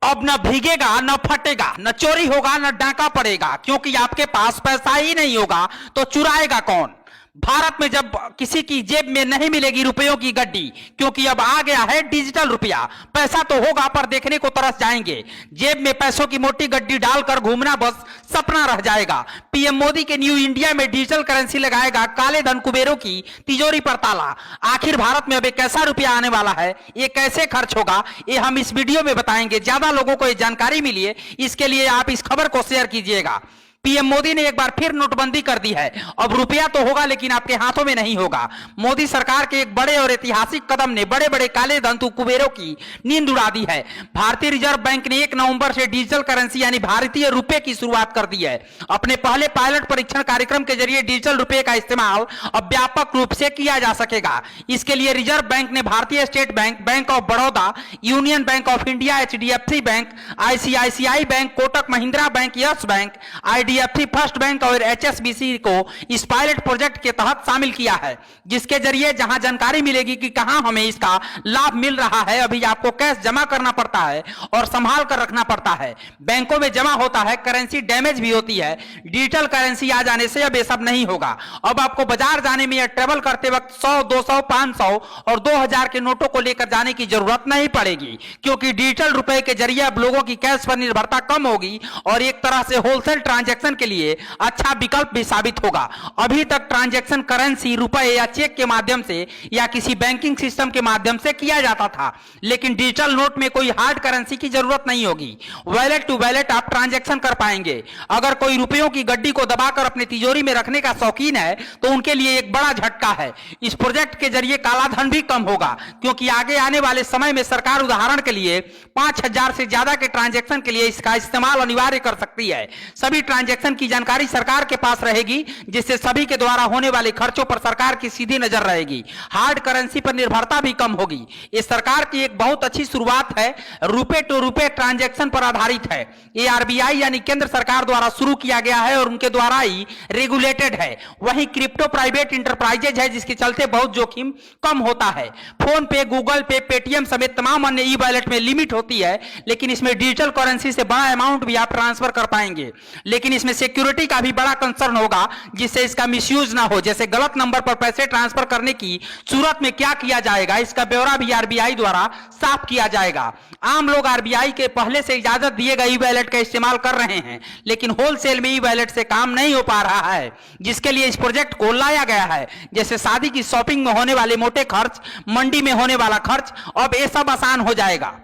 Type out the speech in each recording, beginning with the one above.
अब न भीगेगा न फटेगा, न चोरी होगा न डाका पड़ेगा, क्योंकि आपके पास पैसा ही नहीं होगा तो चुराएगा कौन। भारत में जब किसी की जेब में नहीं मिलेगी रुपयों की गड्डी, क्योंकि अब आ गया है डिजिटल रुपया। पैसा तो होगा पर देखने को तरस जाएंगे। जेब में पैसों की मोटी गड्डी डालकर घूमना बस सपना रह जाएगा। पीएम मोदी के न्यू इंडिया में डिजिटल करेंसी लगाएगा काले धन कुबेरों की तिजोरी पर ताला। आखिर भारत में अब एक कैसा रुपया आने वाला है, ये कैसे खर्च होगा, ये हम इस वीडियो में बताएंगे। ज्यादा लोगों को ये जानकारी मिली है, इसके लिए आप इस खबर को शेयर कीजिएगा। पीएम मोदी ने एक बार फिर नोटबंदी कर दी है। अब रुपया तो होगा लेकिन आपके हाथों में नहीं होगा। मोदी सरकार के एक बड़े और ऐतिहासिक कदम ने बड़े बड़े काले धन कुबेरों की नींद उड़ा दी है। भारतीय रिजर्व बैंक ने 1 नवंबर से डिजिटल करेंसी यानी भारतीय रुपए की शुरुआत कर दी है। अपने पहले पायलट परीक्षण कार्यक्रम के जरिए डिजिटल रुपए का इस्तेमाल अब व्यापक रूप से किया जा सकेगा। इसके लिए रिजर्व बैंक ने भारतीय state bank, bank of Baroda, union bank of India, HDFC bank, ICICI bank, Kotak Mahindra bank, yes bank, IDFC first bank और HSBC को इस पायलट प्रोजेक्ट के तहत शामिल किया है, जिसके जरिए जहां जानकारी मिलेगी कि कहां हमें इसका लाभ मिल रहा है। अभी आपको कैश जमा करना पड़ता है और संभाल कर रखना पड़ता है। बैंकों में जमा होता है, करेंसी डैमेज भी होती है। डिजिटल करेंसी आ जाने से अब ये सब नहीं होगा। अब आपको बाजार जाने में या ट्रेवल करते वक्त 100, 200, 500 और 2000 के नोटों को लेकर जाने की जरूरत नहीं पड़ेगी, क्योंकि डिजिटल रुपए के जरिए अब लोगों की कैश पर निर्भरता कम होगी और एक तरह से होलसेल ट्रांजैक्शन के लिए अच्छा विकल्प भी साबित होगा। अभी तक ट्रांजैक्शन करेंसी रुपए या चेक के माध्यम से या किसी बैंकिंग सिस्टम के माध्यम से किया जाता था, लेकिन डिजिटल नोट में कोई हार्ड करेंसी की जरूरत नहीं होगी। वैलेट टू वैलेट आप ट्रांजैक्शन कर पाएंगे। अगर कोई रुपयों की गड्डी को दबाकर अपनी तिजोरी में रखने का शौकीन है तो उनके लिए एक बड़ा झटका है। इस प्रोजेक्ट के जरिए कालाधन भी कम होगा, क्योंकि आगे आने वाले समय में सरकार उदाहरण के लिए 5000 से ज्यादा के ट्रांजैक्शन के लिए इसका इस्तेमाल अनिवार्य कर सकती है। सभी ट्रांजैक्शन की जानकारी सरकार के पास रहेगी, जिससे सभी के द्वारा होने वाले खर्चों पर सरकार की सीधी नजर रहेगी। हार्ड करेंसी पर निर्भरता भी कम होगी। ये सरकार की एक बहुत अच्छी शुरुआत है। रुपए टू रुपए ट्रांजैक्शन पर आधारित है। ये आरबीआई यानी केंद्र सरकार द्वारा शुरू किया गया है और उनके द्वारा ही रेगुलेटेड है। वहीं क्रिप्टो प्राइवेट इंटरप्राइजेज है, जिसके चलते बहुत जोखिम कम होता है। फोन पे, गूगल पे, पेटीएम समेत तमाम अन्य ई वॉलेट में लिमिट होती है, लेकिन इसमें डिजिटल करेंसी से बड़ा अमाउंट भी आप ट्रांसफर कर पाएंगे। लेकिन इसमें सिक्योरिटी का भी बड़ा कंसर्न होगा, जिससे इसका मिसयूज ना हो। जैसे गलत नंबर पर पैसे ट्रांसफर करने की सूरत में क्या किया जाएगा, इसका ब्यौरा भी आरबीआई द्वारा साफ किया जाएगा। आम लोग आरबीआई के पहले से इजाजत दिए गए ई वॉलेट का इस्तेमाल कर रहे हैं, लेकिन होलसेल में ई वॉलेट से काम नहीं हो पा रहा है, जिसके लिए इस प्रोजेक्ट को लाया गया है। जैसे शादी की शॉपिंग में होने वाले मोटे खर्च, मंडी में होने वाला खर्च, अब ये सब आसान हो जाएगा।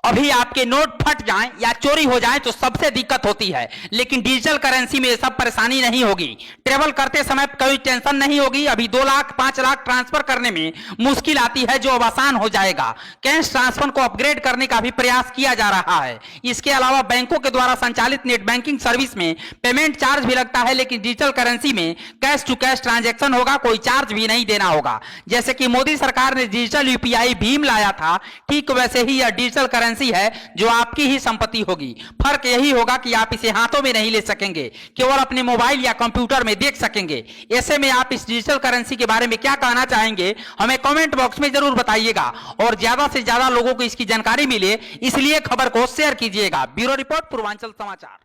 अभी आपके नोट फट जाएं या चोरी हो जाएं तो सबसे दिक्कत होती है, लेकिन डिजिटल करेंसी में ये सब परेशानी नहीं होगी। ट्रेवल करते समय कोई टेंशन नहीं होगी। अभी 2 लाख 5 लाख ट्रांसफर करने में मुश्किल आती है, जो अब आसान हो जाएगा। कैश ट्रांसफर को अपग्रेड करने का भी प्रयास किया जा रहा है। इसके अलावा बैंकों के द्वारा संचालित नेट बैंकिंग सर्विस में पेमेंट चार्ज भी लगता है, लेकिन डिजिटल करेंसी में कैश टू कैश ट्रांजेक्शन होगा, कोई चार्ज भी नहीं देना होगा। जैसे कि मोदी सरकार ने डिजिटल यूपीआई भीम लाया था, ठीक वैसे ही यह डिजिटल करेंसी है जो आपकी ही संपत्ति होगी। फर्क यही होगा कि आप इसे हाथों में नहीं ले सकेंगे, केवल अपने मोबाइल या कंप्यूटर में देख सकेंगे। ऐसे में आप इस डिजिटल करेंसी के बारे में क्या कहना चाहेंगे, हमें कमेंट बॉक्स में जरूर बताइएगा और ज्यादा से ज्यादा लोगों को इसकी जानकारी मिले, इसलिए खबर को शेयर कीजिएगा। ब्यूरो रिपोर्ट, पूर्वांचल समाचार।